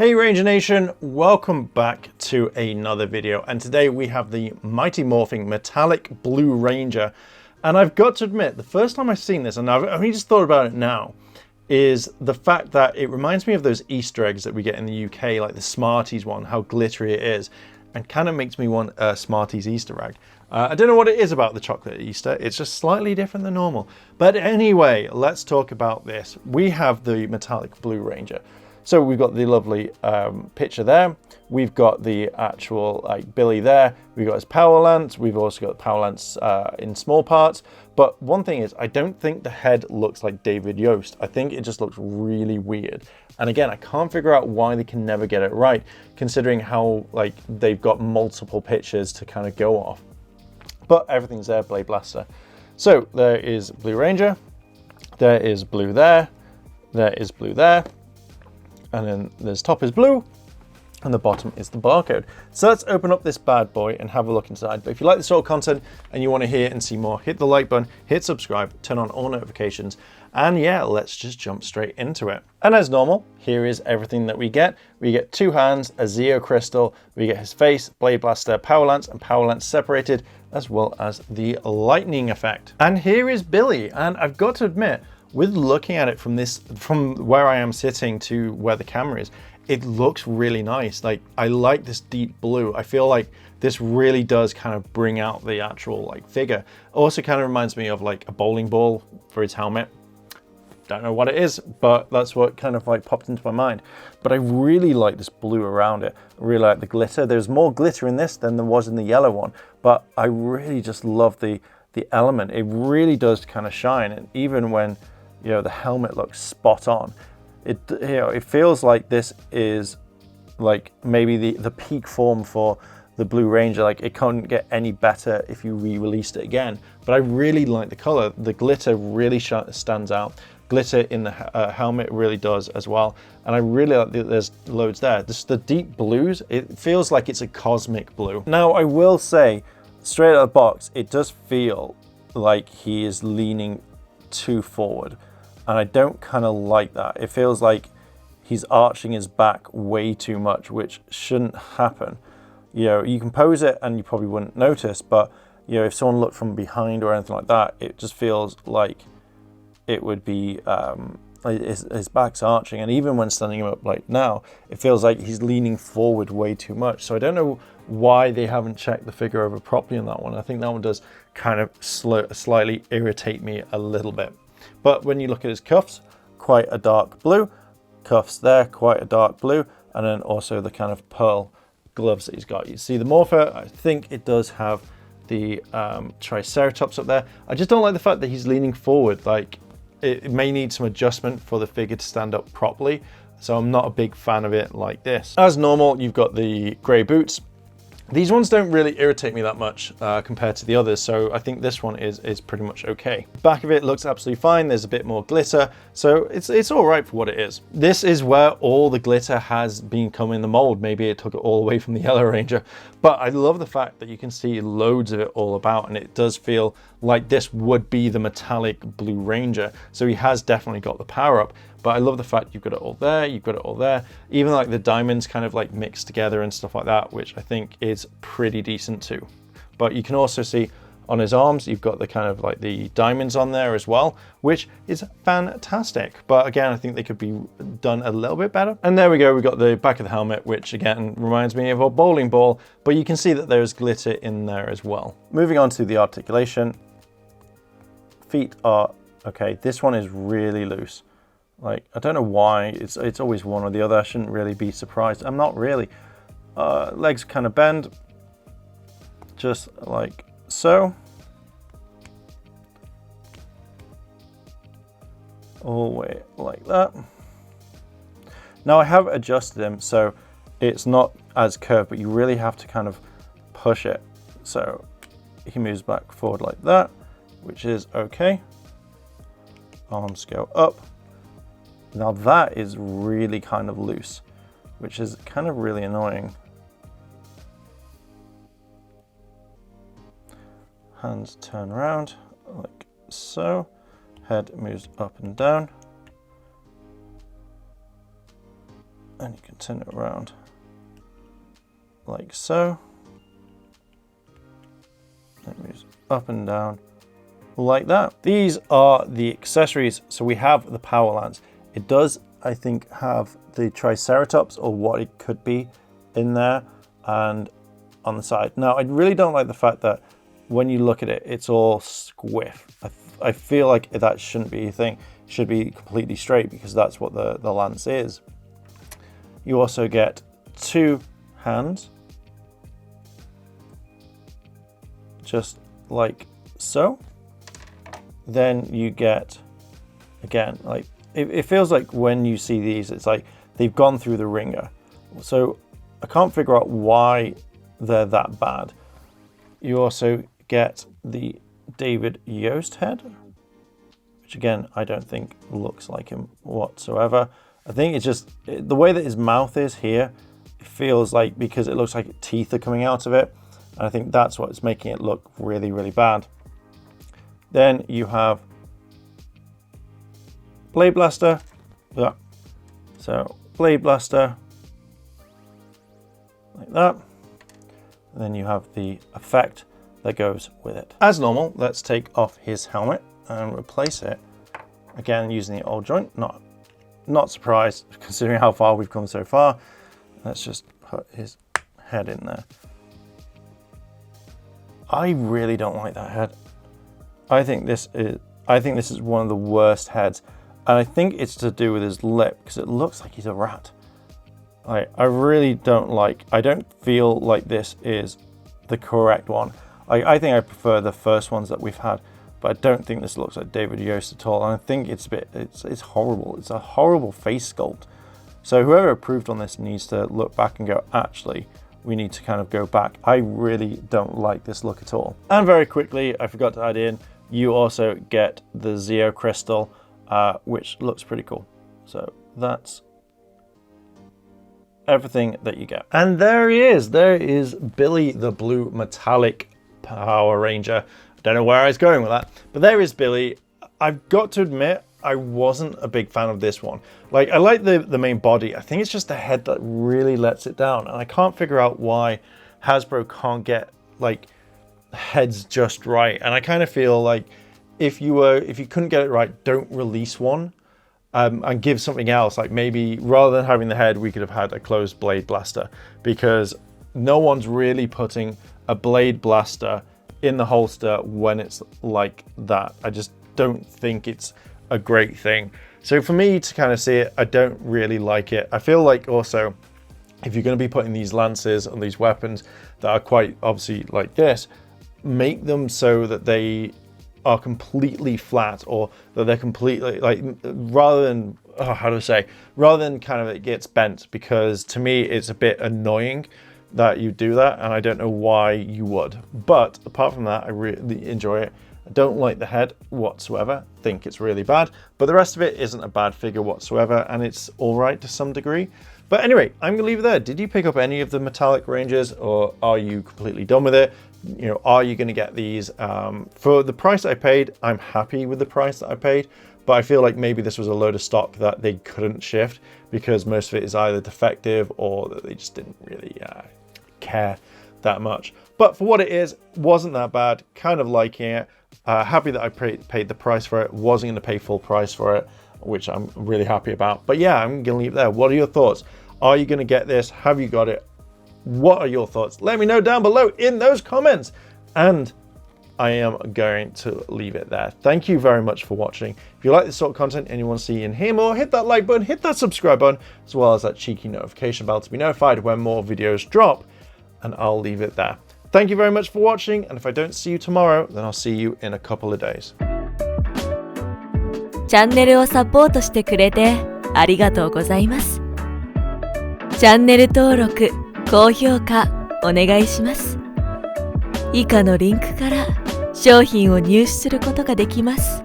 Hey Ranger Nation, welcome back to another video, and today we have the Mighty Morphing Metallic Blue Ranger. And I've got to admit, the first time I've seen this, and I've only just thought about it now, is the fact that it reminds me of those Easter eggs that we get in the UK, like the Smarties one, how glittery it is, and kind of makes me want a Smarties Easter egg. I don't know what it is about the chocolate Easter, it's just slightly different than normal. But anyway, let's talk about this. We have the Metallic Blue Ranger. So we've got the lovely picture there. We've got the actual Billy there. We've got his power lance. We've also got the power lance in small parts. But one thing is, I don't think the head looks like David Yost. I think it just looks really weird. And again, I can't figure out why they can never get it right, considering how they've got multiple pictures to kind of go off. But everything's there, Blade Blaster. So there is Blue Ranger. There is blue there. There is blue there. And then this top is blue and the bottom is the barcode. So let's open up this bad boy and have a look inside. But if you like this sort of content and you want to hear and see more, hit the like button, hit subscribe, turn on all notifications, and yeah, let's just jump straight into it. And as normal, here is everything that we get. We get two hands, a Zeo crystal, we get his face, Blade Blaster, power lance, and power lance separated, as well as the lightning effect. And here is Billy, and I've got to admit, with looking at it from where I am sitting to where the camera is, it looks really nice. I like this deep blue. I feel like this really does kind of bring out the actual figure. Also kind of reminds me of a bowling ball for his helmet. Don't know what it is, but that's what kind of popped into my mind. But I really like this blue around it. I really like the glitter. There's more glitter in this than there was in the yellow one, but I really just love the element. It really does kind of shine, and even when the helmet looks spot on. It feels like this is maybe the peak form for the Blue Ranger. It couldn't get any better if you re-released it again. But I really like the color. The glitter really stands out. Glitter in the helmet really does as well. And I really like there's loads there. The deep blues, it feels like it's a cosmic blue. Now I will say, straight out of the box, it does feel like he is leaning too forward. And I don't kind of like that. It feels like he's arching his back way too much, which shouldn't happen. You can pose it and you probably wouldn't notice, but if someone looked from behind or anything like that, it just feels like it would be his back's arching. And even when standing him up now, it feels like he's leaning forward way too much. So I don't know why they haven't checked the figure over properly on that one. I think that one does kind of slightly irritate me a little bit. But when you look at his cuffs, quite a dark blue. Cuffs there, quite a dark blue. And then also the kind of pearl gloves that he's got. You see the morpher, I think it does have the Triceratops up there. I just don't like the fact that he's leaning forward. It may need some adjustment for the figure to stand up properly. So I'm not a big fan of it like this. As normal, you've got the grey boots. These ones don't really irritate me that much compared to the others, so I think this one is pretty much okay. Back of it looks absolutely fine. There's a bit more glitter, so it's all right for what it is. This is where all the glitter has been come in the mold. Maybe it took it all away from the Yellow Ranger, but I love the fact that you can see loads of it all about, and it does feel like this would be the metallic Blue Ranger. So he has definitely got the power up. But I love the fact you've got it all there, you've got it all there. Even the diamonds kind of mixed together and stuff like that, which I think is pretty decent too. But you can also see on his arms, you've got the kind of the diamonds on there as well, which is fantastic. But again, I think they could be done a little bit better. And there we go, we got the back of the helmet, which again reminds me of a bowling ball, but you can see that there's glitter in there as well. Moving on to the articulation. Feet are okay. This one is really loose. I don't know why, it's always one or the other. I shouldn't really be surprised. I'm not really. Legs kind of bend, just like so. All the way like that. Now I have adjusted him so it's not as curved, but you really have to kind of push it. So he moves back forward like that, which is okay. Arms go up. Now that is really kind of loose, which is kind of really annoying. Hands turn around like so. Head moves up and down. And you can turn it around like so. It moves up and down like that. These are the accessories. So we have the power lance. It does, I think, have the Triceratops or what it could be in there and on the side. Now, I really don't like the fact that when you look at it, it's all squiff. I feel like that shouldn't be a thing. It should be completely straight because that's what the lance is. You also get 2 hands, just like so. Then you get, again, like it feels like when you see these, it's like they've gone through the ringer. So I can't figure out why they're that bad. You also get the David Yost head, which again, I don't think looks like him whatsoever. I think it's just the way that his mouth is here, it feels like, because it looks like teeth are coming out of it. And I think that's what's making it look really, really bad. Then you have Blade Blaster. Yeah. So Blade Blaster, like that. And then you have the effect that goes with it. As normal, let's take off his helmet and replace it. Again, using the old joint. Not surprised considering how far we've come so far. Let's just put his head in there. I really don't like that head. I think this is one of the worst heads, and I think it's to do with his lip because it looks like he's a rat. I really don't like. I don't feel like this is the correct one. I think I prefer the first ones that we've had, but I don't think this looks like David Yost at all. And I think it's horrible. It's a horrible face sculpt. So whoever approved on this needs to look back and go, actually, we need to kind of go back. I really don't like this look at all. And very quickly, I forgot to add in, you also get the Zeo Crystal, which looks pretty cool. So that's everything that you get. And there he is. There is Billy the Blue Metallic Power Ranger. I don't know where I was going with that, but there is Billy. I've got to admit, I wasn't a big fan of this one. Like, I like the main body. I think it's just the head that really lets it down. And I can't figure out why Hasbro can't get like heads just right. And I kind of feel like if you couldn't get it right, don't release one and give something else. Like maybe rather than having the head, we could have had a closed blade blaster, because no one's really putting a blade blaster in the holster when it's like that. I just don't think it's a great thing. So for me to kind of see it, I don't really like it. I feel like also, if you're going to be putting these lances and these weapons that are quite obviously like this, make them so that they are completely flat, or that they're completely like, rather than rather than kind of it gets bent, because to me it's a bit annoying that you do that, and I don't know why you would. But apart from that, I really enjoy it. I don't like the head whatsoever. Think it's really bad, but the rest of it isn't a bad figure whatsoever, and it's all right to some degree. But anyway, I'm gonna leave it there. Did you pick up any of the metallic Rangers, or are you completely done with it? You know, are you gonna get these? For the price I paid, I'm happy with the price that I paid, but I feel like maybe this was a load of stock that they couldn't shift because most of it is either defective or that they just didn't really care that much. But for what it is, wasn't that bad. Kind of liking it. Happy that I paid the price for it. Wasn't going to pay full price for it, which I'm really happy about. But yeah, I'm going to leave it there. What are your thoughts? Are you going to get this? Have you got it? What are your thoughts? Let me know down below in those comments. And I am going to leave it there. Thank you very much for watching. If you like this sort of content and you want to see and hear more, hit that like button, hit that subscribe button, as well as that cheeky notification bell to be notified when more videos drop. And I'll leave it there. Thank you very much for watching, and if I don't see you tomorrow, then I'll see you in a couple of days. チャンネルをサポートしてくれてありがとうございます。チャンネル登録、高評価お願いします。以下のリンクから商品を入手することができます。